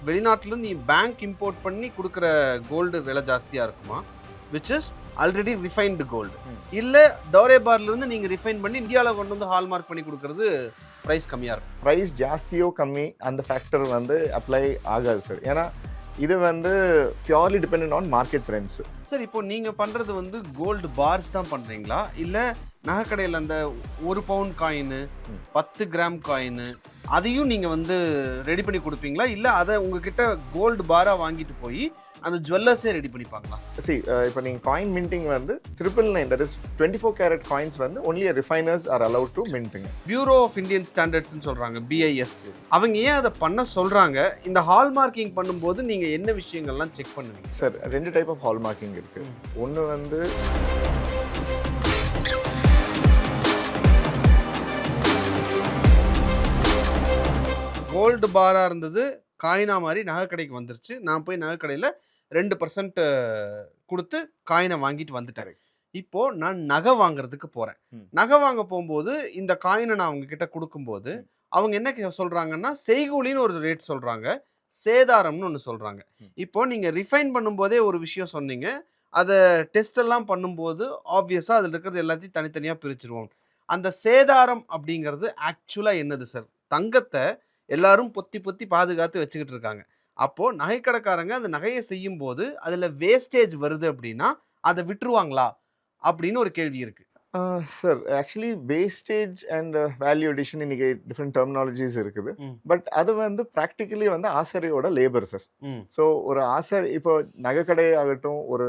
வெளிநாட்டிலேருந்து நீ bank import பண்ணி கொடுக்குற கோல்டு விலை ஜாஸ்தியாக இருக்குமா, which is already refined gold, இல்லை டோரே பார்லேருந்து நீங்கள் ரிஃபைன் பண்ணி இந்தியாவில் கொண்டு வந்து ஹால்மார்க் பண்ணி கொடுக்குறது ப்ரைஸ் கம்மியாக இருக்கும்? ப்ரைஸ் ஜாஸ்தியோ கம்மி அந்த ஃபேக்டர் வந்து அப்ளை ஆகாது சார். ஏன்னா இது வந்து purely depend on market trends. Sir இப்போ நீங்கள் பண்ணுறது வந்து கோல்டு பார்ஸ் தான் பண்ணுறீங்களா, இல்லை நகைக்கடையில் அந்த 1 பவுண்ட் காயின் 10 கிராம் காயின் அதையும் நீங்கள் வந்து ரெடி பண்ணி கொடுப்பீங்களா, இல்லை அதை உங்ககிட்ட கோல்டு பாராக வாங்கிட்டு போய் அந்த ஜுவல்லர்ஸே ரெடி பண்ணிப்பாங்களா? இப்போ நீங்கள் காயின் மின்டிங் வந்து 999, தட் இஸ் 24 கேரட் காயின்ஸ் வந்து only refiners are allowed to மின்ட்டுங்க. பியூரோ ஆஃப் இந்தியன் ஸ்டாண்டர்ட்ஸ்னு சொல்கிறாங்க, BIS. அவங்க ஏன் அதை பண்ண சொல்கிறாங்க? இந்த ஹால்மார்க்கிங் பண்ணும்போது நீங்கள் என்ன விஷயங்கள்லாம் செக் பண்ணுவீங்க? சார் 2 டைப் ஆஃப் ஹால்மார்க்கிங் இருக்குது. ஒன்று வந்து கோல்டு பாராக இருந்தது, காயினா மாதிரி நகை கடைக்கு வந்துருச்சு, நான் போய் நகை கடையில் 2% கொடுத்து காயினை வாங்கிட்டு வந்துட்டேன். இப்போ நான் நகை வாங்குறதுக்கு போறேன். நகை வாங்க போகும்போது இந்த காயினை நான் அவங்க கிட்ட கொடுக்கும்போது அவங்க என்ன சொல்றாங்கன்னா, செய்கூலின்னு ஒரு ரேட் சொல்றாங்க, சேதாரம்னு ஒன்று சொல்றாங்க. இப்போ நீங்க ரிஃபைன் பண்ணும்போதே ஒரு விஷயம் சொன்னீங்க, அதை டெஸ்ட் எல்லாம் பண்ணும்போது ஆப்வியஸா அதில் இருக்கிறது எல்லாத்தையும் தனித்தனியாக பிரிச்சிருவோம். அந்த சேதாரம் அப்படிங்கிறது ஆக்சுவலா என்னது சார்? தங்கத்தை எல்லாரும் பொத்தி பொத்தி பாதுகாத்து வச்சுக்கிட்டு இருக்காங்க. அப்போ நகைக்கடைக்காரங்க அந்த நகையை செய்யும் போது அதுல வேஸ்டேஜ் வருது அப்படின்னா அதை விட்டுருவாங்களா அப்படின்னு ஒரு கேள்வி இருக்கு. Sir actually wastage and value addition இன்னைக்கு டிஃப்ரெண்ட் டெர்மினாலஜிஸ் இருக்குது. பட் அது வந்து ப்ராக்டிக்கலி வந்து ஆசாரியோட லேபர் சார். ஸோ ஒரு ஆசாரி இப்போ நகைக்கடை ஆகட்டும், ஒரு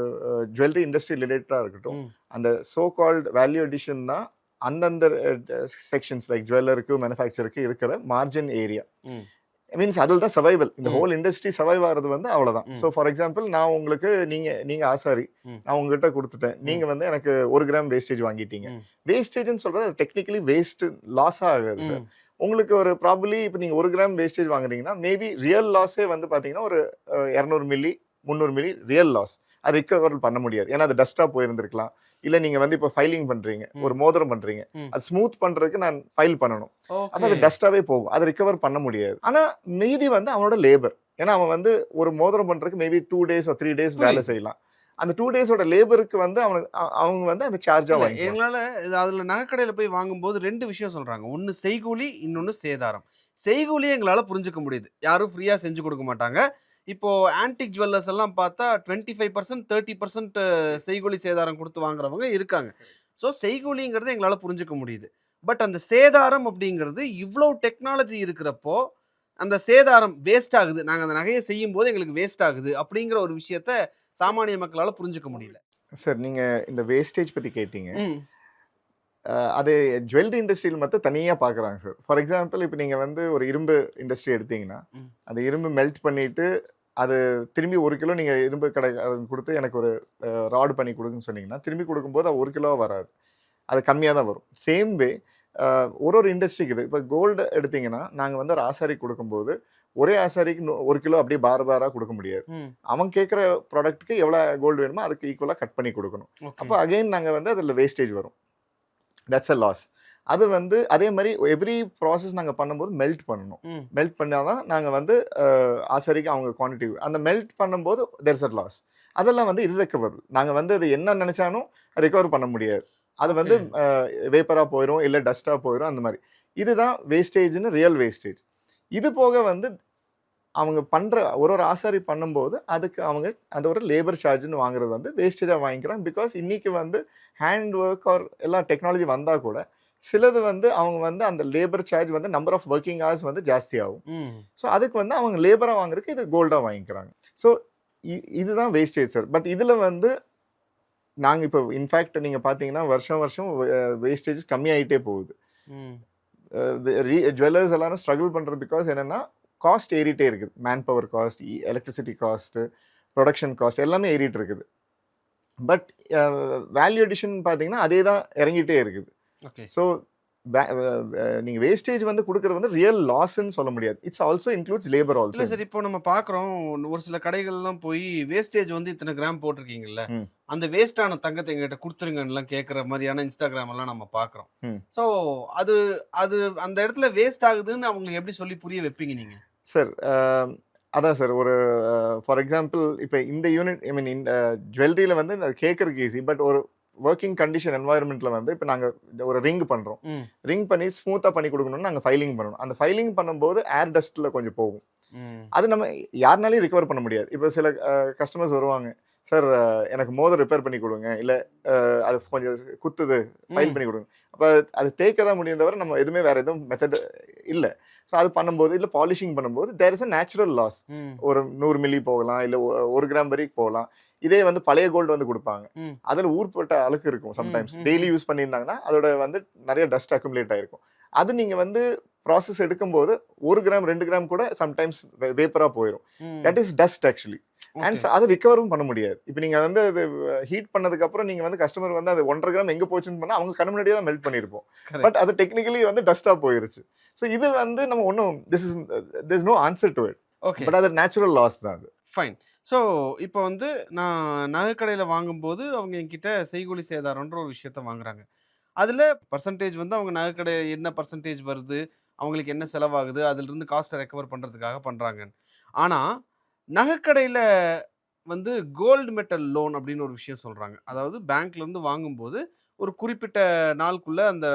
ஜுவல்லரி இண்டஸ்ட்ரி ரிலேட்டடாக இருக்கட்டும், அந்த சோ கால்ட் வேல்யூ அடிஷன் தான் அந்தந்த செக்ஷன்ஸ் லைக் ஜுவல்லருக்கு மேனுஃபேக்சருக்கு இருக்கிற மார்ஜின் ஏரியா. மீன்ஸ் அதில் தான் சர்வைவல். இந்த ஹோல் இண்டஸ்ட்ரி சர்வைவ் ஆகிறது வந்து அவ்வளோதான். ஸோ ஃபார் எக்ஸாம்பிள் நான் உங்களுக்கு நீங்கள் ஆசாரி, நான் உங்ககிட்ட கொடுத்துட்டேன், நீங்கள் வந்து எனக்கு 1 கிராம் வேஸ்டேஜ் வாங்கிட்டீங்க. வேஸ்டேஜ்னு சொல்கிறது டெக்னிக்கலி வேஸ்ட் லாஸாக ஆகாது சார். உங்களுக்கு ஒரு ப்ராபப்ளி இப்போ நீங்கள் 1 கிராம் வேஸ்டேஜ் வாங்குறீங்கன்னா மேபி ரியல் லாஸே வந்து பார்த்தீங்கன்னா ஒரு 200 மில்லி 300 மில்லி ரியல் லாஸ். அது ரிகவர் பண்ண முடியாது. ஏன்னா அது டஸ்ட்டாக போயிருந்துருக்கலாம். இல்லை நீங்கள் வந்து இப்போ ஃபைலிங் பண்ணுறீங்க, ஒரு மோதிரம் பண்ணுறீங்க, அது ஸ்மூத் பண்ணுறதுக்கு நான் ஃபைல் பண்ணணும், அப்போ அது டஸ்ட்டாகவே போகும், அது ரிகவர் பண்ண முடியாது. ஆனால் மீதி வந்து அவனோட லேபர். ஏன்னா அவன் வந்து ஒரு மோதிரம் பண்ணுறதுக்கு மேபி 2 days or 3 days வேலை செய்யலாம். அந்த 2 days லேபருக்கு வந்து அவங்க வந்து அந்த சார்ஜாக வாங்கி. எங்களால் அதில் நகைக்கடையில் போய் வாங்கும்போது 2 விஷயம் சொல்கிறாங்க. ஒன்று செய்கூலி, இன்னொன்று சேதாரம். செய்கூலியை எங்களால் புரிஞ்சுக்க முடியுது, யாரும் ஃப்ரீயாக செஞ்சு கொடுக்க மாட்டாங்க. இப்போ ஆன்டிக் ஜுவல்லர்ஸ் எல்லாம் பார்த்தா 25% 30% செய்கூலி சேதாரம் கொடுத்து வாங்குறவங்க இருக்காங்க. ஸோ செய்கூலிங்கிறது எங்களால் புரிஞ்சுக்க முடியுது. பட் அந்த சேதாரம் அப்படிங்கிறது இவ்வளோ டெக்னாலஜி இருக்கிறப்போ அந்த சேதாரம் வேஸ்ட் ஆகுது, நாங்கள் அந்த நகையை செய்யும் போது எங்களுக்கு வேஸ்ட் ஆகுது அப்படிங்கிற ஒரு விஷயத்த சாமானிய மக்களால் புரிஞ்சுக்க முடியல. சார் நீங்கள் இந்த வேஸ்டேஜ் பற்றி கேட்டீங்க, அது ஜுவல்லரி இண்டஸ்ட்ரியில் மட்டும் தனியாக பார்க்குறாங்க சார். ஃபார் எக்ஸாம்பிள் இப்போ நீங்கள் வந்து ஒரு இரும்பு இண்டஸ்ட்ரி எடுத்தீங்கன்னா, அந்த இரும்பு மெல்ட் பண்ணிவிட்டு அது திரும்பி 1 கிலோ நீங்கள் இரும்பு கடை கொடுத்து எனக்கு ஒரு ராடு பண்ணி கொடுக்குன்னு சொன்னீங்கன்னா, திரும்பி கொடுக்கும்போது அது 1 கிலோ வராது, அது கம்மியாக தான் வரும். சேம் வே ஒரு இண்டஸ்ட்ரிக்கு இது. இப்போ கோல்டு எடுத்திங்கன்னா நாங்கள் வந்து ஒரு ஆசாரி கொடுக்கும்போது ஒரே ஆசாரிக்கு 1 கிலோ அப்படியே பாராக கொடுக்க முடியாது. அவன் கேட்குற ப்ராடக்ட்டுக்கு எவ்வளோ கோல்டு வேணுமோ அதுக்கு ஈக்குவலாக கட் பண்ணி கொடுக்கணும். அப்போ அகெயின் நாங்கள் வந்து அதில் வேஸ்டேஜ் வரும். That's a loss. அது வந்து அதே மாதிரி எவ்ரி ப்ராசஸ் நாங்கள் பண்ணும்போது மெல்ட் பண்ணணும். மெல்ட் பண்ணால் தான் நாங்கள் வந்து ஆசாரிக்கு அவங்க குவான்டிட்டி அந்த மெல்ட் பண்ணும்போது தேர்ஸ் அ லாஸ். அதெல்லாம் வந்து இர்ரெக்கவர். நாங்கள் வந்து அது என்ன நினச்சாலும் ரெக்கவர் பண்ண முடியாது. அது வந்து வேப்பராக போயிடும், இல்லை டஸ்ட்டாக போயிடும், அந்த மாதிரி. இதுதான் வேஸ்டேஜ்னு, ரியல் வேஸ்டேஜ். இது போக வந்து அவங்க பண்ணுற ஒரு ஆசாரி பண்ணும்போது அதுக்கு அவங்க அந்த ஒரு லேபர் சார்ஜ்னு வாங்குறது வந்து வேஸ்டேஜாக வாங்கிக்கிறாங்க. பிகாஸ் இன்றைக்கி வந்து ஹேண்ட் ஒர்க் ஆர் எல்லா டெக்னாலஜி வந்தால் கூட சிலது வந்து அவங்க வந்து அந்த லேபர் சார்ஜ் வந்து நம்பர் ஆஃப் ஒர்க்கிங் ஹவர்ஸ் வந்து ஜாஸ்தி ஆகும். ஸோ அதுக்கு வந்து அவங்க லேபராக வாங்குறதுக்கு இது கோல்டாக வாங்கிக்கிறாங்க. ஸோ இதுதான் வேஸ்டேஜ் சார். பட் இதில் வந்து நாங்கள் இப்போ இன்ஃபேக்ட் நீங்கள் பார்த்தீங்கன்னா வருஷம் வேஸ்டேஜ் கம்மியாகிட்டே போகுது. ஜுவல்லர்ஸ் எல்லாரும் ஸ்ட்ரகிள் பண்ணுறது பிகாஸ் என்னென்னா காஸ்ட் ஏறிட்டே இருக்குது. Man power cost, electricity cost, production cost எல்லாமே ஏறிட்டு இருக்குது. பட் வேல்யூ அடிஷன் பார்த்தீங்கன்னா அதே தான் இறங்கிட்டே இருக்குது. ஓகே. ஸோ நீங்கள் வேஸ்டேஜ் வந்து கொடுக்குறது வந்து ரியல் லாஸ்ன்னு சொல்ல முடியாது. It's also includes labour also. இல்லை சார், இப்போ நம்ம பார்க்குறோம் ஒரு சில கடைகள்லாம் போய் வேஸ்டேஜ் வந்து இத்தனை கிராம் போட்டிருக்கீங்கல்ல, அந்த வேஸ்டான தங்கத்தை எங்ககிட்ட கொடுத்துருங்கலாம் கேட்குற மாதிரியான இன்ஸ்டாகிராம் எல்லாம் நம்ம பார்க்குறோம். ஸோ அது அது அந்த இடத்துல வேஸ்ட் ஆகுதுன்னு அவங்களுக்கு எப்படி சொல்லி புரிய வைப்பீங்க நீங்கள்? சார் அதான் சார் ஒரு ஃபார் எக்ஸாம்பிள் இப்போ இந்த யூனிட் ஐ மீன் இந்த ஜுவல்லரியில் வந்து அது கேட்கறதுக்கு ஈஸி. பட் ஒரு ஒர்க்கிங் கண்டிஷன் என்வாயர்மெண்ட்டில் வந்து இப்போ நாங்கள் ஒரு ரிங் பண்ணுறோம். ரிங் பண்ணி ஸ்மூத்தாக பண்ணி கொடுக்கணும்னு நாங்கள் ஃபைலிங் பண்ணணும். அந்த ஃபைலிங் பண்ணும்போது ஏர் டஸ்ட்டில் கொஞ்சம் போகும். அது நம்ம யாருனாலையும் ரிகவர் பண்ண முடியாது. இப்போ சில கஸ்டமர்ஸ் வருவாங்க, சார் எனக்கு மோதிரம் ரிப்பேர் பண்ணி கொடுங்க, இல்லை அது கொஞ்சம் குத்துது ஃபைல் பண்ணி கொடுங்க. அப்போ அது தேய்க்க தான் முடியும் தவிர நம்ம எதுவுமே வேறு எதுவும் மெத்தட் இல்லை. ஸோ அது பண்ணும்போது இல்லை பாலிஷிங் பண்ணும்போது there is a natural loss. ஒரு 100 மில்லி போகலாம், இல்லை 1 கிராம் வரைக்கும் போகலாம். இதே வந்து பழைய கோல்டு வந்து கொடுப்பாங்க, அதில் ஊர்பட்ட அழுக்கு இருக்கும். சம்டைம்ஸ் டெய்லி யூஸ் பண்ணியிருந்தாங்கன்னா அதோட வந்து நிறைய டஸ்ட் அக்குமுலேட் ஆகிருக்கும். அது நீங்கள் வந்து ப்ராசஸ் எடுக்கும்போது 1 கிராம் 2 கிராம் கூட சம்டைம்ஸ் வேப்பராக போயிடும். That is dust actually. And அது ரிகவரும் பண்ண முடியாது. இப்போ நீங்கள் வந்து அது ஹீட் பண்ணதுக்கப்புறம் நீங்கள் வந்து கஸ்டமர் வந்து அது 1.5 கிராம் எங்கே போச்சுன்னு பண்ணால் அவங்க கண்ணு முன்னாடியே தான் மெல்ட் பண்ணியிருப்போம். பட் அது டெக்னிக்கலி வந்து டஸ்ட்டாக போயிருச்சு. ஸோ இது வந்து நம்ம ஒன்றும் this is no answer to it. Okay, but அது நேச்சுரல் லாஸ் தான் அது. ஃபைன். ஸோ இப்போ வந்து நான் நகைக்கடையில் வாங்கும்போது அவங்க என்கிட்ட செய்கூலி சேதாரம்ன்ற ஒரு விஷயத்த வாங்குறாங்க. அதில் பர்சன்டேஜ் வந்து அவங்க நகைக்கடை என்ன பர்சன்டேஜ் வருது, அவங்களுக்கு என்ன செலவாகுது, அதிலிருந்து காஸ்ட்டை ரெக்கவர் பண்ணுறதுக்காக பண்ணுறாங்க. ஆனால் நகைக்கடையில் வந்து கோல்டு மெட்டல் லோன் அப்படின்னு ஒரு விஷயம் சொல்கிறாங்க. அதாவது பேங்க்லேருந்து வாங்கும்போது ஒரு குறிப்பிட்ட நாளுக்குள்ளே அந்த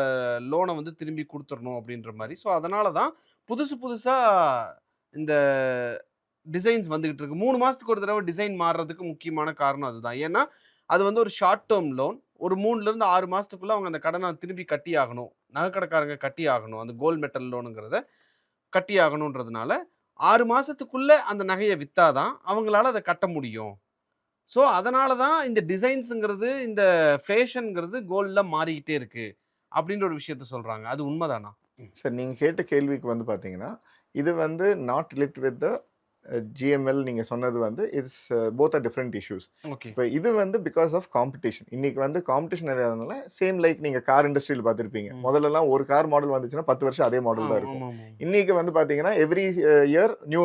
லோனை வந்து திரும்பி கொடுத்துடணும் அப்படின்ற மாதிரி. ஸோ அதனால தான் புதுசாக இந்த டிசைன்ஸ் வந்துகிட்டு இருக்கு. 3 மாதத்துக்கு ஒரு தடவை டிசைன் மாறுறதுக்கு முக்கியமான காரணம் அதுதான். ஏன்னா அது வந்து ஒரு ஷார்ட் டேர்ம் லோன். ஒரு 3லேருந்து 6 மாதத்துக்குள்ளே அவங்க அந்த கடனை திரும்பி கட்டி ஆகணும், நகைக்கடைக்காரங்க கட்டி ஆகணும், அந்த கோல்டு மெட்டல் லோனுங்கிறத கட்டி ஆகணுன்றதுனால 6 மாதத்துக்குள்ளே அந்த நகையை விற்றாதான் அவங்களால அதை கட்ட முடியும். ஸோ அதனால தான் இந்த டிசைன்ஸுங்கிறது, இந்த ஃபேஷனுங்கிறது கோல்டில் மாறிக்கிட்டே இருக்கு அப்படின்ற ஒரு விஷயத்த சொல்கிறாங்க. அது உண்மைதானா? சார் நீங்கள் கேட்ட கேள்விக்கு வந்து பார்த்தீங்கன்னா இது வந்து நாட் ரிலேட் வித் த ஜிஎம்எல். நீங்கள் சொன்னது வந்து it's both are different issues. Okay. இப்போ இது வந்து பிகாஸ் ஆஃப் காம்படிஷன். இன்னைக்கு வந்து காம்படிஷன் நிறையாதனால சேம் லைக் நீங்கள் கார் இண்டஸ்ட்ரியில் பார்த்துருப்பீங்க. முதல்லலாம் ஒரு கார் மாடல் வந்துச்சுன்னா 10 வருஷம் அதே மாடல் தான் இருக்கும். இன்னைக்கு வந்து பார்த்தீங்கன்னா எவ்ரி இயர் நியூ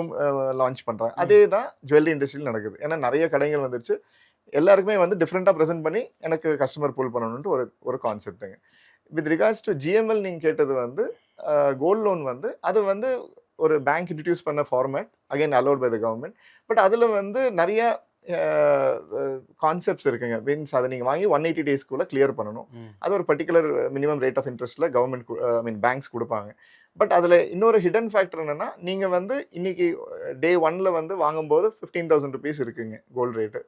லான்ச் பண்ணுறாங்க. அதே தான் ஜுவல்லரி இண்டஸ்ட்ரியில் நடக்குது. ஏன்னா நிறைய கடைகள் வந்துருச்சு. எல்லாருக்குமே வந்து டிஃப்ரெண்ட்டாக ப்ரெசென்ட் பண்ணி எனக்கு கஸ்டமர் புல் பண்ணணுன்ட்டு ஒரு கான்செப்ட்டுங்க. வித் ரிகார்ட்ஸ் டு ஜிஎம்எல் நீங்கள் கேட்டது வந்து கோல்ட் லோன் வந்து அது வந்து ஒரு பேங்க் இன்ட்ரடியூஸ் பண்ண format, again allot by the government. But அதில் வந்து நிறைய கான்செப்ட்ஸ் இருக்குங்க. மீன்ஸ் அதை நீங்கள் வாங்கி 180 டேஸ்க்குள்ளே கிளியர் பண்ணணும். அது ஒரு பர்டிகுலர் மினிமம் ரேட் ஆஃப் இன்ட்ரெஸ்ட்டில் கவர்மெண்ட் பேங்க்ஸ் கொடுப்பாங்க. பட் அதில் இன்னொரு ஹிடன் ஃபேக்டர் என்னென்னா, நீங்கள் வந்து இன்னைக்கு டே 1 வந்து வாங்கும்போது 15,000 ருபீஸ் இருக்குங்க கோல்டு ரேட்டு.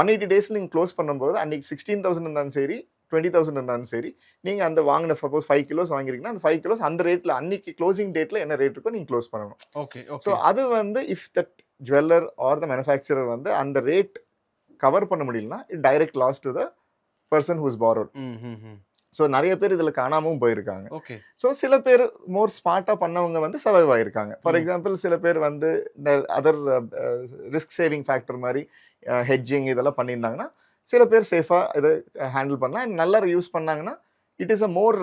180 டேஸில் நீங்கள் க்ளோஸ் பண்ணும்போது அன்றைக்கி 16,000 இருந்தாலும் சரி 20,000 இருந்தாலும் சரி, நீங்கள் அந்த வாங்கின சப்போஸ் 5 கிலோஸ் வாங்கிருக்கீங்கன்னா அந்த 5 கிலோஸ் அந்த ரேட்டில் அன்னைக்கு க்ளோசிங் டேட்டில் என்ன ரேட் இருக்கோ நீங்கள் க்ளோஸ் பண்ணணும். ஓகே. ஸோ அது வந்து if that jeweller or the manufacturer வந்து அந்த ரேட் கவர் பண்ண முடியலன்னா it direct loss to the person whose borrowed. So நிறைய பேர் இதில் காணாமல் போயிருக்காங்க. ஓகே. ஸோ சில பேர் மோர் ஸ்மார்ட்டாக பண்ணவங்க வந்து சர்வைவ் ஆகிருக்காங்க. ஃபார் எக்ஸாம்பிள் சில பேர் வந்து இந்த அதர் ரிஸ்க் சேவிங் ஃபேக்டர் மாதிரி ஹெட்ஜிங் இதெல்லாம் பண்ணியிருந்தாங்கன்னா சில பேர் சேஃபாக இதை ஹேண்டில் பண்ணலாம். அண்ட் நல்லா யூஸ் பண்ணாங்கன்னா it is a more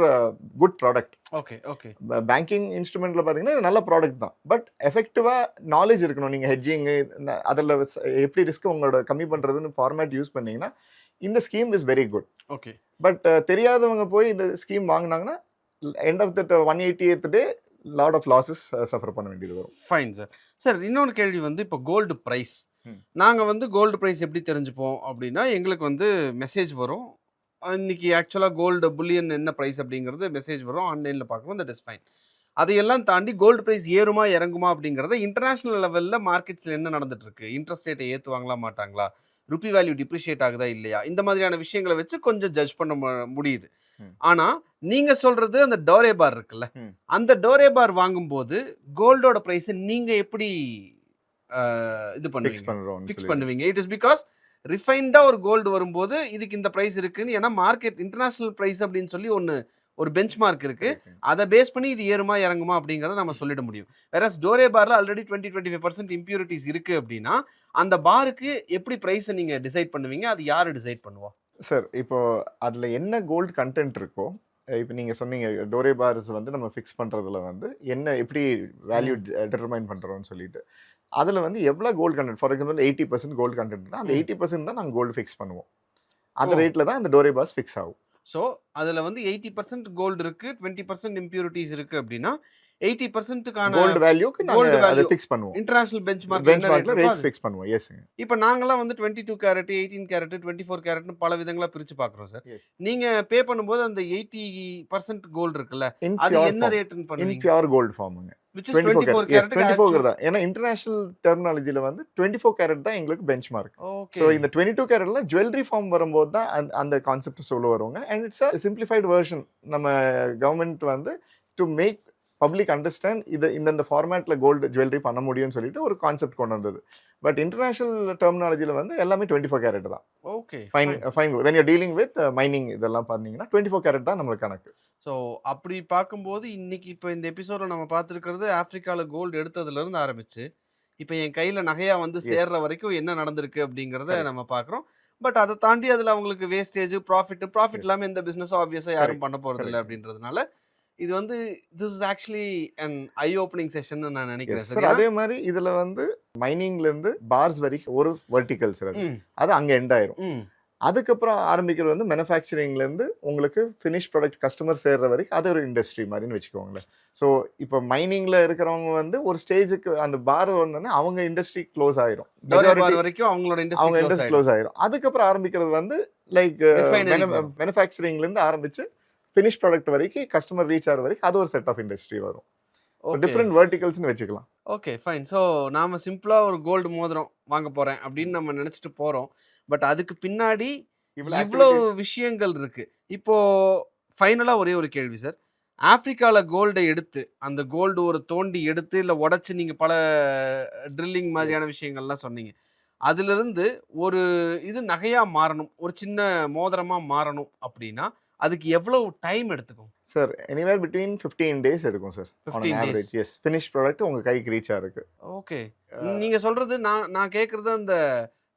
good product. Okay. Okay. Banking இன்ஸ்ட்ருமெண்ட்டில் பார்த்தீங்கன்னா இது நல்ல ப்ராடக்ட் தான். பட் எஃபெக்டிவாக நாலேஜ் இருக்கணும். நீங்கள் ஹெட்ஜிங்கு அதில் எப்படி ரிஸ்க் உங்களோட கம்மி பண்ணுறதுன்னு ஃபார்மேட் யூஸ் பண்ணிங்கன்னா இந்த scheme is very good. Okay. But தெரியாதவங்க போய் இந்த ஸ்கீம் வாங்கினாங்கன்னா end of that 180th day lot of losses suffer பண்ண வேண்டியது வரும். Fine sir. சார் இன்னொன்று கேள்வி வந்து இப்போ கோல்டு ப்ரைஸ், நாங்கள் வந்து கோல்டு ப்ரைஸ் எப்படி தெரிஞ்சுப்போம் அப்படின்னா எங்களுக்கு வந்து மெசேஜ் வரும். இன்னைக்கு ஆக்சுவலாக கோல்டு புல்லியன் என்ன ப்ரைஸ் அப்படிங்கிறது மெசேஜ் வரும், ஆன்லைனில் பார்க்குறோம், தட் இஸ் ஃபைன். அதையெல்லாம் தாண்டி கோல்டு ப்ரைஸ் ஏறுமா இறங்குமா அப்படிங்கிறத இன்டர்நேஷ்னல் லெவலில் மார்க்கெட்ஸில் என்ன நடந்துட்டுருக்கு, இன்ட்ரெஸ்ட் ரேட்டை ஏற்றுவாங்களா மாட்டாங்களா, ருப்பி வேல்யூ டிப்ரிஷியேட் ஆகுதா இல்லையா, இந்த மாதிரியான விஷயங்களை வச்சு கொஞ்சம் ஜட்ஜ் பண்ண முடியுது. ஆனால் நீங்கள் சொல்கிறது அந்த டோரே பார் இருக்குல்ல, அந்த டோரே பார் வாங்கும்போது கோல்டோட ப்ரைஸை நீங்கள் எப்படி இது ஃபிக்ஸ் பண்ணுவீங்க? இட் இஸ் பிகாஸ் ரிஃபைன்டாக ஒரு கோல்டு வரும்போது இதுக்கு இந்த ப்ரைஸ் இருக்குன்னு, ஏன்னா மார்க்கெட் இன்டர்நேஷ்னல் ப்ரைஸ் அப்படின்னு சொல்லி ஒரு பெஞ்ச் மார்க் இருக்கு, அதை பேஸ் பண்ணி இது ஏறுமா இறங்குமா அப்படிங்கிறத நம்ம சொல்லிட முடியும். வேற டோரே பார்ல ஆல்ரெடி 20-25% இம்பியூரிட்டிஸ் இருக்கு அப்படின்னா அந்த பாருக்கு எப்படி ப்ரைஸை நீங்க டிசைட் பண்ணுவீங்க? அது யாரு டிசைட் பண்ணுவா? சார் இப்போ அதுல என்ன கோல்டு கண்டென்ட் இருக்கோ, இப்போ நீங்கள் சொன்னீங்க டோரே பார்ஸ் வந்து நம்ம ஃபிக்ஸ் பண்ணுறதுல வந்து என்ன எப்படி வேல்யூ டிட்டர்மைன் பண்ணுறோம்னு சொல்லிட்டு, அதில் வந்து எவ்வளோ gold content, for example 80% gold கண்டென்ட்னா அந்த 80% தான் நாங்கள் கோல்டு ஃபிக்ஸ் பண்ணுவோம். அந்த ரேட்டில் தான் அந்த டோரே பார்ஸ் ஃபிக்ஸ் ஆகும். ஸோ அதில் வந்து 80% கோல்டு இருக்குது, 20% இம்பியூரிட்டிஸ் இருக்குது அப்படின்னா 80%க்கான கோல்டு வேல்யூக்கு gold நாங்க அதை value ஃபிக்ஸ் பண்ணுவோம். இன்டர்நேஷனல் பெஞ்ச்மார்க் என்ன ரேட் பெஞ்ச்மார்க்ல இருக்கோ ரேட் அது. ஃபிக்ஸ் பண்ணுவோம். எஸ்ங்க. இப்போ நாங்கலாம் வந்து 22 கேரட் 18 கேரட் 24 கேரட்னு பல விதங்களா பிரிச்சு பார்க்குறோம் சார். எஸ். நீங்க பே பண்ணும்போது அந்த 80% கோல்டு இருக்குல்ல இன் அது பியூர் என்ன ஃபார்ம். ரேட்னு இன் பண்ணுவீங்க? பியூர் கோல்டு ஃபார்முங்க. which is 24 24 carat. எஸ், கேரட்டுக்கு 24 தான். ஏன்னா இன்டர்நேஷனல் டெர்மினாலஜில வந்து 24 கேரட் தான் எங்களுக்கு பெஞ்ச்மார்க். ஓகே. ஸோ இந்த 22 கேரட்ல ஜுவல்லரி ஃபார்ம் வரும்போது தான் அந்த கான்செப்ட் சொல்ல வருவாங்க. And it's a simplified version. நம்ம கவர்மெண்ட் வந்து டு மேக் பப்ளிக் அண்டர்ஸ்டாண்ட் இந்த ஃபார்மேட்டில் கோல்டு ஜுவல்லரி பண்ண முடியும்னு சொல்லிட்டு ஒரு கான்செப்ட் கொண்டு வந்தது. பட் இன்டர்நேஷனல் டெர்மினாலஜியில் வந்து எல்லாமே 24 கேரட் தான். Okay. Fine when you dealing with mining இதெல்லாம் பார்த்தீங்கன்னா 24 கேரட் தான் நம்மளுக்கு கணக்கு. ஸோ அப்படி பார்க்கும்போது இன்னைக்கு இப்போ இந்த எபிசோட நம்ம பார்த்துருக்கிறது ஆப்பிரிக்காவில் கோல்டு எடுத்ததுலேருந்து ஆரம்பிச்சு இப்போ என் கையில் நகையா வந்து சேர்ற வரைக்கும் என்ன நடந்திருக்கு அப்படிங்கிறத நம்ம பார்க்குறோம். பட் அதை தாண்டி அதில் அவங்களுக்கு வேஸ்டேஜ் ப்ராஃபிட் இல்லாமல் எந்த பிஸ்னஸும் ஆப்வியஸாக யாரும் பண்ண போகிறது இல்லை அப்படின்றதுனால இது வந்து this is actually an I opening session நான் நினைக்கிறேன் சார். அதே மாதிரி இதுல வந்து மைனிங்ல இருந்து பார்ஸ் வரைக்கும் ஒரு வெர்டிகல்ஸ் அது அங்க எண்ட் ஆயிரும். அதுக்கப்புறம் ஆரம்பிக்கிறது வந்து மேனுஃபேக்சரிங்ல இருந்து உங்களுக்கு ஃபினிஷ் ப்ராடக்ட் கஸ்டமர் சேர்ற வரைக்கும் அது ஒரு இண்டஸ்ட்ரி மாதிரின்னு வச்சுக்கோங்களேன். ஸோ இப்போ மைனிங்ல இருக்கிறவங்க வந்து ஒரு ஸ்டேஜுக்கு அந்த பார் ஒன்றுன்னா அவங்க இண்டஸ்ட்ரி க்ளோஸ் ஆயிரும். வரைக்கும் அவங்களோட அவங்க இண்டஸ்ட்ரி க்ளோஸ் ஆயிரும். அதுக்கப்புறம் ஆரம்பிக்கிறது வந்து லைக் மேனுஃபேக்சரிங்ல இருந்து ஆரம்பிச்சு ஃபினிஷ் ப்ராடக்ட் வரைக்கும் கஸ்டமர் ரீச் ஆகிற வரைக்கும் அது ஒரு செட் ஆஃப் இண்டஸ்ட்ரி வரும். டிஃப்ரெண்ட் வெர்டிகல்ஸ்னு வச்சுக்கலாம். Okay fine. ஸோ நாம சிம்பிளா ஒரு கோல்டு மோதிரம் வாங்க போறேன் அப்படின்னு நம்ம நினைச்சிட்டு போறோம். பட் அதுக்கு பின்னாடி இவ்வளோ விஷயங்கள் இருக்கு. இப்போ ஃபைனலா ஒரே ஒரு கேள்வி சார். ஆப்பிரிக்காவில் கோல்டை எடுத்து அந்த கோல்டு ஒரு தோண்டி எடுத்து இல்லை உடச்சி நீங்கள் பல ட்ரில்லிங் மாதிரியான விஷயங்கள்லாம் சொன்னீங்க. அதிலிருந்து ஒரு இது நகையாக மாறணும், ஒரு சின்ன மோதிரமாக மாறணும் அப்படின்னா அதுக்கு எவ்வளவு டைம் எடுத்துக்கும் சார்? எனிவேர் பிட்வீன் 15 days எடுக்கும் sir. 15 days. Yes, finish product உங்க கைக்கு ரீச் ஆயிருக்கு. ஓகே. நீங்க சொல்றது நான் கேட்கறது அந்த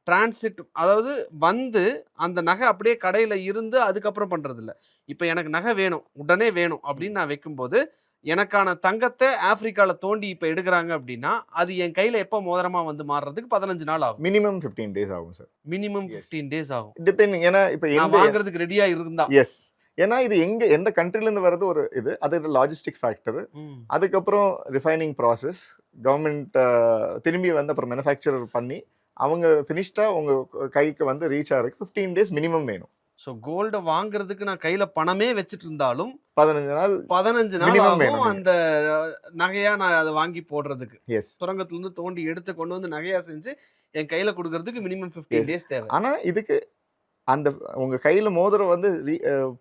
டிரான்சிட், அதாவது வந்து அந்த நகை அப்படியே கடையில இருந்து அதுக்கப்புறம் பண்றது இல்ல. இப்போ எனக்கு நகை வேணும், உடனே வேணும் அப்படின்னு நான் வைக்கும்போது எனக்கான தங்கத்தை ஆப்பிரிக்கால தோண்டி இப்போ எடுக்கிறாங்க அப்படின்னா அது என் கையில எப்போ மோதிரமா வந்து மாறுறதுக்கு 15 நாள் ஆகும். மினிமம் 15 days ஆகும் சார். மினிமம் 15 days ஆகும். டிபெண்டிங். ஏன்னா இப்போ வாங்குறதுக்கு ரெடியா இருந்தா. எஸ். ஏன்னா இது எந்த கண்ட்ரிலேருந்து வர்றது ஒரு இது, அது லாஜிஸ்டிக் ஃபேக்டர். அதுக்கப்புறம் ரிஃபைனிங் ப்ராசஸ், கவர்மெண்ட் திரும்பி வந்து அப்புறம் மேனுஃபேக்சரர் பண்ணி அவங்க ஃபினிஷ்டா உங்க கைக்கு வந்து ரீச் ஆகிறதுக்கு 15 days மினிமம் வேணும். ஸோ கோல்டை வாங்குறதுக்கு நான் கையில பணமே வச்சுட்டு இருந்தாலும் 15 நாள் ஆகும் அந்த நகையா நான் அதை வாங்கி போடுறதுக்கு. எஸ். சுரங்கத்துல இருந்து தோண்டி எடுத்து கொண்டு வந்து நகையா செஞ்சு என் கையில கொடுக்கறதுக்கு மினிமம் 15 days தேவை. ஆனா இதுக்கு அந்த உங்க கையில மோதிரம் வந்து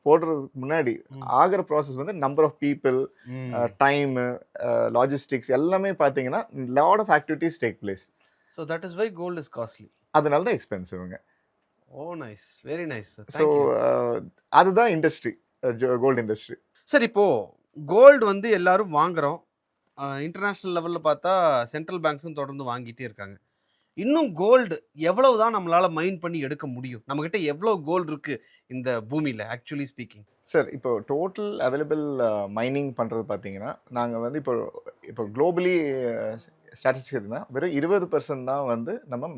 போடுறதுக்கு முன்னாடி ஆகிற ப்ராசஸ் வந்து number of people, time, logistics எல்லாமே பார்த்தீங்கன்னா lot of activities take place. So that is why gold is costly. அதனால தான் எக்ஸ்பென்சிவ்ங்க. Oh nice, very nice. So அதுதான் இண்டஸ்ட்ரி, கோல்டு இண்டஸ்ட்ரி. சார் இப்போ கோல்டு வந்து எல்லாரும் வாங்குறோம். இன்டர்நேஷ்னல் லெவலில் பார்த்தா சென்ட்ரல் பேங்க்ஸும் தொடர்ந்து வாங்கிட்டே இருக்காங்க. இன்னும் கோல்டு எவ்வளவு தான் நம்மளால மைன் பண்ணி எடுக்க முடியும்? நம்மகிட்ட எவ்வளவு கோல்டு இருக்கு இந்த பூமியில ஆக்சுவலி ஸ்பீக்கிங்? சார் இப்போ டோட்டல் அவைலபிள் மைனிங் பண்ணுறது பார்த்தீங்கன்னா நாங்கள் வந்து இப்போ குளோபலி ஸ்டாட்டிஸ்டிக்ஸ் இருந்தால் வெறும் 20% தான் வந்து நம்ம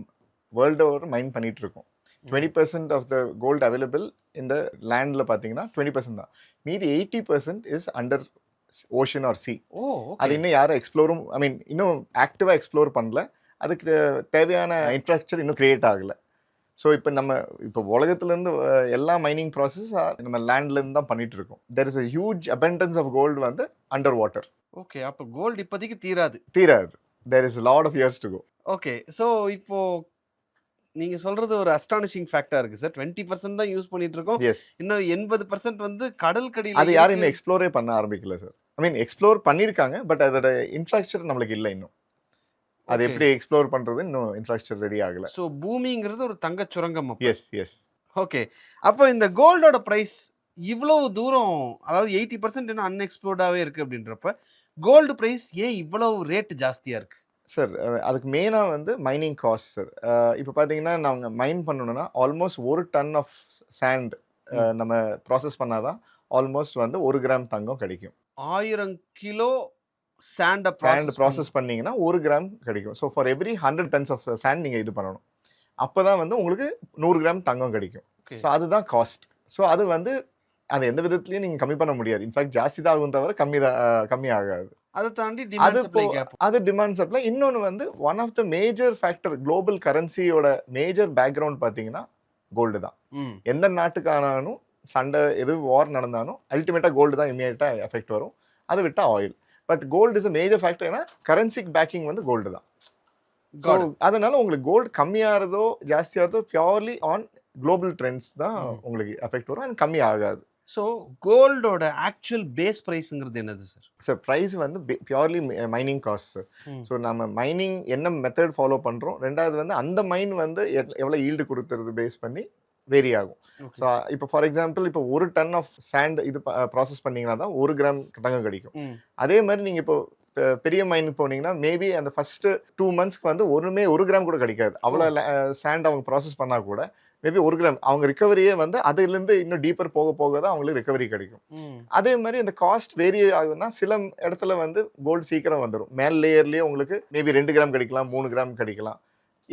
வேர்ல்டு ஓவர் மைன் பண்ணிட்டு இருக்கோம். 20% ஆஃப் த கோல்டு அவைலபிள் இந்த லேண்டில் பார்த்தீங்கன்னா 20% தான். மீதி 80% is under ocean or sea. அது இன்னும் யாரும் எக்ஸ்ப்ளோரும் இன்னும் ஆக்டிவாக எக்ஸ்ப்ளோர் பண்ணல. அதுக்கு தேவையான இன்ஃப்ராஸ்ட்ரக்சர் இன்னும் கிரியேட் ஆகலை. ஸோ இப்போ உலகத்துலேருந்து எல்லா மைனிங் ப்ராசஸ் நம்ம லேண்ட்லேருந்து தான் பண்ணிட்டு இருக்கோம். There is a huge abundance of gold வந்து அண்டர் வாட்டர். ஓகே, அப்போ கோல்டு இப்போதைக்கு தீராது. There is lot of years to go. Okay, so இப்போ நீங்கள் சொல்கிறது ஒரு அஸ்டானிஷிங் ஃபேக்டாக இருக்குது சார். 20% தான் யூஸ் பண்ணிட்டு இருக்கோம். இன்னும் 80% வந்து கடல் கடியில். அது யாரும் இன்னும் எக்ஸ்ப்ளோரே பண்ண ஆரம்பிக்கல சார். எக்ஸ்ப்ளோர் பண்ணியிருக்காங்க, பட் அதோட இன்ஃப்ராஸ்ட்ரக்சர் நம்மளுக்கு இல்லை இன்னும். அது எப்படி எக்ஸ்ப்ளோர் பண்ணுறது இன்னும் இன்ஃப்ராஸ்ட்ரக்சர் ரெடி ஆகலை. ஸோ பூமிங்கிறது ஒரு தங்க சுரங்கம். எஸ். ஓகே, அப்போ இந்த கோல்டோட ப்ரைஸ் இவ்வளவு தூரம், அதாவது 80% இன்னும் அன்எக்ஸ்ப்ளோர்டாகவே இருக்குது அப்படின்றப்ப கோல்டு ப்ரைஸ் ஏன் இவ்வளவு ரேட் ஜாஸ்தியாக இருக்குது? சார் அதுக்கு மெயினாக வந்து மைனிங் காஸ்ட் சார். இப்போ பார்த்தீங்கன்னா நாங்கள் மைன் பண்ணணும்னா ஆல்மோஸ்ட் 1 ton ஆஃப் சாண்ட் நம்ம ப்ராசஸ் பண்ணாதான் ஆல்மோஸ்ட் வந்து 1 gram தங்கம் கிடைக்கும். 1000 கிலோ சாண்ட் ப்ராசஸ் பண்ணீங்கன்னா 1 gram கிடைக்கும். So for every 100 tons of sand நீங்கள் இது பண்ணணும். அப்போ தான் வந்து உங்களுக்கு 100 gram தங்கம் கிடைக்கும். ஸோ அதுதான் காஸ்ட். ஸோ அது வந்து அது எந்த விதத்துலையும் நீங்கள் கம்மி பண்ண முடியாது. இன்ஃபேக்ட் ஜாஸ்தி தான் ஆகும் தவிர கம்மி ஆகாது. அதை தாண்டி டிமாண்ட் சப்ளை கேப். அது டிமாண்ட் சப்ளை. இன்னொன்று வந்து one of the major factor global கரன்சியோட மேஜர் பேக்ரவுண்ட் பார்த்தீங்கன்னா கோல்டு தான். எந்த நாட்டுக்கானாலும் சண்டை எது வார் நடந்தாலும் அல்டிமேட்டாக கோல்டு தான் இமீடியட்டாக எஃபெக்ட் வரும். அதை விட்டால் oil. But gold is a major factor. ஏன்னா கரன்சிக்கு பேக்கிங் வந்து கோல்டு தான். ஸோ அதனால உங்களுக்கு கோல்டு கம்மியாகிறதோ ஜாஸ்தியாகிறதோ பியூர்லி ஆன் குளோபல் ட்ரெண்ட்ஸ் தான் உங்களுக்கு எஃபெக்ட் வரும். அண்ட் கம்மி ஆகாது. ஸோ கோல்டோட ஆக்சுவல் பேஸ் ப்ரைஸுங்கிறது என்னது சார்? சார் ப்ரைஸ் வந்து purely mining cost sir. So நம்ம மைனிங் என்ன மெத்தட் ஃபாலோ பண்ணுறோம், ரெண்டாவது வந்து அந்த மைன் வந்து எவ்வளோ ஈல்டு கொடுத்துறது பேஸ் பண்ணி வேரி ஆகும். ஸோ இப்போ ஃபார் எக்ஸாம்பிள் இப்போ 1 டன் ஆஃப் சாண்ட் இது ப்ராசஸ் பண்ணிங்கன்னா தான் 1 கிராம் தங்கம் கிடைக்கும். அதே மாதிரி நீங்கள் இப்போ பெரிய மைன் போனீங்கன்னா மேபி அந்த ஃபர்ஸ்ட் 2 மந்த்ஸ்க்கு வந்து 1 கிராம் கூட கிடைக்காது. அவ்வளோ சாண்ட் அவங்க ப்ராசஸ் பண்ணால் கூட மேபி 1 கிராம் அவங்க ரிகவரியே வந்து அதுலேருந்து இன்னும் டீப்பர் போக போக தான் அவங்களுக்கு ரிகவரி கிடைக்கும். அதே மாதிரி அந்த காஸ்ட் வேரி ஆகுதுன்னா சில இடத்துல வந்து கோல்டு சீக்கிரம் வந்துடும். மேல் லேயர்லேயே உங்களுக்கு மேபி 2 கிராம் கிடைக்கலாம், 3 கிராம் கிடைக்கலாம்.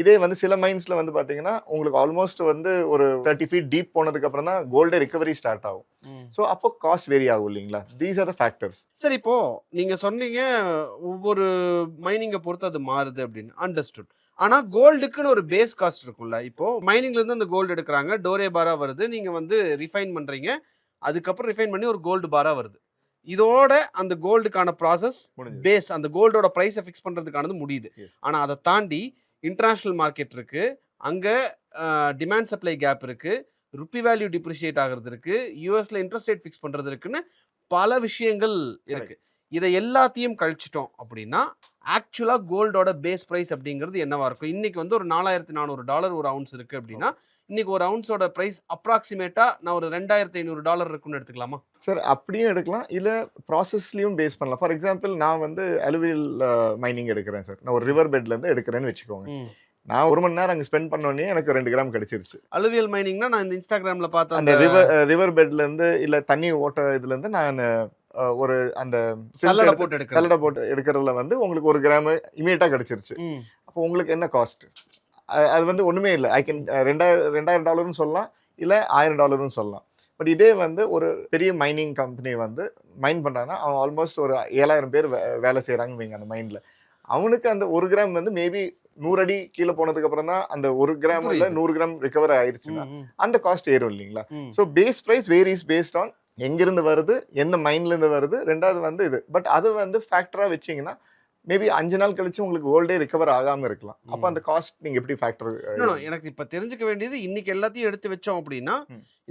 இதே வந்து சில மைன்ஸில் வந்து பார்த்தீங்கன்னா உங்களுக்கு ஆல்மோஸ்ட் வந்து ஒரு 30 feet டீப் போனதுக்கு அப்புறம் தான் கோல்டே ரிகவரி ஸ்டார்ட் ஆகும். ஸோ அப்போ காஸ்ட் வேரி ஆகும் இல்லைங்களா? These are the factors. சரி, இப்போ நீங்க சொன்னீங்க ஒவ்வொரு மைனிங்கை பொறுத்து அது மாறுது அப்படின்னு. அண்டர்ஸ்டுட். ஆனா கோல்டுக்குன்னு ஒரு பேஸ் காஸ்ட் இருக்கும்ல. இப்போ மைனிங்ல இருந்து அந்த கோல்டு எடுக்கிறாங்க, டோரே பாரா வருது, நீங்க வந்து ரிஃபைன் பண்றீங்க, அதுக்கப்புறம் ரிஃபைன் பண்ணி ஒரு கோல்டு பாரா வருது. இதோட அந்த கோல்டுக்கான ப்ராசஸ் பேஸ் அந்த கோல்டோட ப்ரைஸை ஃபிக்ஸ் பண்றதுக்கானது முடியுது. ஆனா அதை தாண்டி இன்டர்நேஷ்னல் மார்க்கெட் இருக்கு, அங்க டிமாண்ட் சப்ளை கேப் இருக்கு, ருப்பி வேல்யூ டிப்ரிஷியேட் ஆகிறது இருக்கு, யூஎஸ்ல இன்ட்ரெஸ்ட் ரேட் ஃபிக்ஸ் பண்றது இருக்குன்னு பல விஷயங்கள் இருக்கு. இதை எல்லாத்தையும் கழிச்சிட்டோம் அப்படின்னா ஆக்சுவலா கோல்டோட பேஸ் ப்ரைஸ் அப்படிங்கிறது என்னவா இருக்கும்? இன்னைக்கு வந்து ஒரு $4,400 ஒரு அவுன்ஸ் இருக்கு அப்படின்னா இன்னைக்கு ஒரு அவுன்ஸோட பிரைஸ் அப்ராக்சிமேட்டா நான் ஒரு $2,500 இருக்குன்னு எடுத்துக்கலாமா சார்? அப்படியும் எடுக்கலாம், இல்லை ப்ராசஸ்லையும் பேஸ் பண்ணலாம். ஃபார் எக்ஸாம்பிள் நான் வந்து அலுவியல் மைனிங் எடுக்கிறேன் சார். நான் ஒரு ரிவர் பெட்லேருந்து எடுக்கிறேன்னு வச்சுக்கோங்க. நான் 1 மணி நேரம் அங்கே ஸ்பெண்ட் பண்ணோடனே எனக்கு 2 கிராம் கிடைச்சிருச்சு. அலுவியல் மைனிங்னா நான் இந்த இன்ஸ்டாகிராம்ல பார்த்தேன். அந்த ரிவர் பெட்லேருந்து இல்லை தண்ணி ஓட்ட இதுலேருந்து நான் ஒரு அந்த சல்லடை போட்டு எடுக்கிறதுல வந்து உங்களுக்கு 1 கிராம் இமீடியட்டாக கிடைச்சிருச்சு. அப்போ உங்களுக்கு என்ன காஸ்ட்? அது வந்து ஒன்றுமே இல்லை. ஐ கேன் $2,000 சொல்லலாம், இல்லை $1,000 சொல்லலாம். பட் இதே வந்து ஒரு பெரிய மைனிங் கம்பெனி வந்து மைன் பண்ணுறாங்கன்னா அவன் ஆல்மோஸ்ட் ஒரு 7,000 பேர் வேலை செய்கிறாங்கன்னு வைங்க அந்த மைனில். அவனுக்கு அந்த 1 கிராம் வந்து மேபி 100 அடி கீழே போனதுக்கு அப்புறம் தான் அந்த 1 கிராம் 100 கிராம் ரிகவர் ஆயிடுச்சுன்னா அந்த காஸ்ட் ஏறும் இல்லைங்களா? So base price varies based on எங்கிருந்து வருது, எந்த மைண்ட்லேருந்து வருது, ரெண்டாவது வந்து இது. பட் அது வந்து ஃபேக்டராக வச்சிங்கன்னா மேபி 5 நாள் கழிச்சு உங்களுக்கு கோல்டே ரிகவர் ஆகாமல் இருக்கலாம். அப்போ அந்த காஸ்ட் நீங்கள் எப்படி ஃபேக்டர்? எனக்கு இப்போ தெரிஞ்சுக்க வேண்டியது இன்னைக்கு எல்லாத்தையும் எடுத்து வச்சோம் அப்படின்னா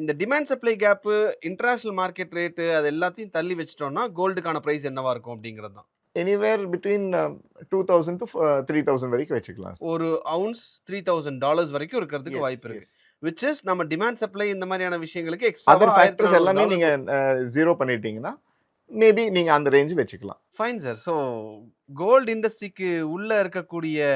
இந்த demand supply gap, international market rate, அது எல்லாத்தையும் தள்ளி வச்சிட்டோம்னா கோல்டுக்கான ப்ரைஸ் என்னவா இருக்கும் அப்படிங்கிறது தான். எனிவேர் பிட்வீன் 2,000 to 3,000 வரைக்கும் வச்சுக்கலாம். ஒரு அவுன்ஸ் $3,000 வரைக்கும் இருக்கிறதுக்கு வாய்ப்பு இருக்கு. which is நம்ம டிமாண்ட் சப்ளை இந்த மாதிரியான விஷயங்களுக்கு எக்ஸ்ட்ரா அதர் ஃபேக்டர்ஸ் எல்லாமே நீங்க ஜீரோ பண்ணிட்டீங்கன்னா மேபி நீங்க அந்த ரேஞ்ச் வெச்சுக்கலாம். Fine sir. ஸோ கோல்ட் இண்டஸ்ட்ரிக்கு உள்ள இருக்கக்கூடிய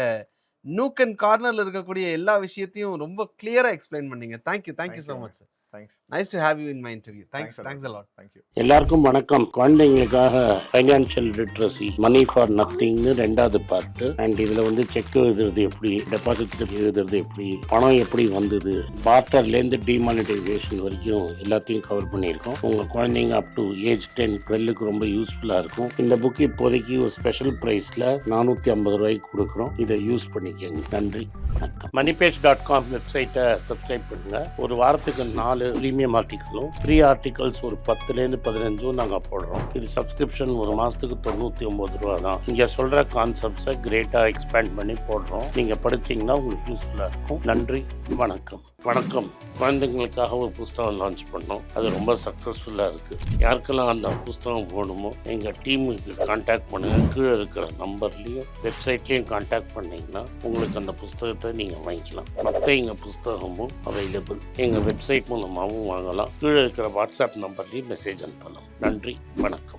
நூக் அண்ட் கார்னர்ல இருக்கக்கூடிய எல்லா விஷயத்தையும் ரொம்ப கிளியரா எக்ஸ்பிளைன் பண்ணீங்க. Thank you so much sir. Thanks. Nice to have you in my interview. Thanks a lot. Thank you. எல்லாருக்கும் வணக்கம். குழந்தைங்களுக்காக ஃபைனான்ஷியல் லிட்ரஸி மணி ஃபார் நத்திங்னு 2வது பார்ட். அண்ட் இதுல வந்து செக் எழுதுறது எப்படி, டெபாசிட் எழுதுறது எப்படி, பணம் எப்படி வந்தது, பார்ட்டர்லேருந்து டிமானிட்டைசேஷன் வரைக்கும் எல்லாத்தையும் கவர் பண்ணியிருக்கோம். உங்க குழந்தைங்க அப் டு ஏஜ் 10, 12க்கு ரொம்ப யூஸ்ஃபுல்லா இருக்கும். இந்த புக் இப்போதைக்கு ஒரு ஸ்பெஷல் பிரைஸ்ல $450 கொடுக்குறோம். இதை யூஸ் பண்ணிக்கங்க. நன்றி, வணக்கம். moneypage.com வெப்சைட்டை சப்ஸ்கிரைப் பண்ணுங்க. ஒரு வாரத்துக்கு 4 ப்ரீமியம் ஆர்டிக்கலும் ஃப்ரீ ஆர்டிகல்ஸ் ஒரு 10லேருந்து 15 நாங்கள் போடுறோம். இது சப்ஸ்கிரிப்ஷன் ஒரு மாதத்துக்கு $99 தான். இங்கே சொல்கிற கான்செப்ட்ஸை கிரேட்டாக எக்ஸ்பேண்ட் பண்ணி போடுறோம். நீங்கள் படிச்சிங்கன்னா உங்களுக்கு யூஸ்ஃபுல்லாக இருக்கும். நன்றி, வணக்கம். குழந்தைங்களுக்காக ஒரு புஸ்தகம் லான்ச் பண்ணோம். அது ரொம்ப சக்ஸஸ்ஃபுல்லாக இருக்குது. யாருக்கெல்லாம் அந்த புஸ்தகம் போகணுமோ எங்கள் டீமுக்கு கான்டாக்ட் பண்ணுங்கள். கீழே இருக்கிற நம்பர்லேயும் வெப்சைட்லேயும் கான்டாக்ட் பண்ணிங்கன்னா உங்களுக்கு அந்த புஸ்தகத்தை நீங்கள் வாங்கிக்கலாம். மற்ற எங்கள் புஸ்தகமும் அவைலபிள். எங்கள் வெப்சைட் மூலமாகவும் வாங்கலாம். கீழே இருக்கிற வாட்ஸ்அப் நம்பர்லேயும் மெசேஜ் அனுப்பலாம். நன்றி, வணக்கம்.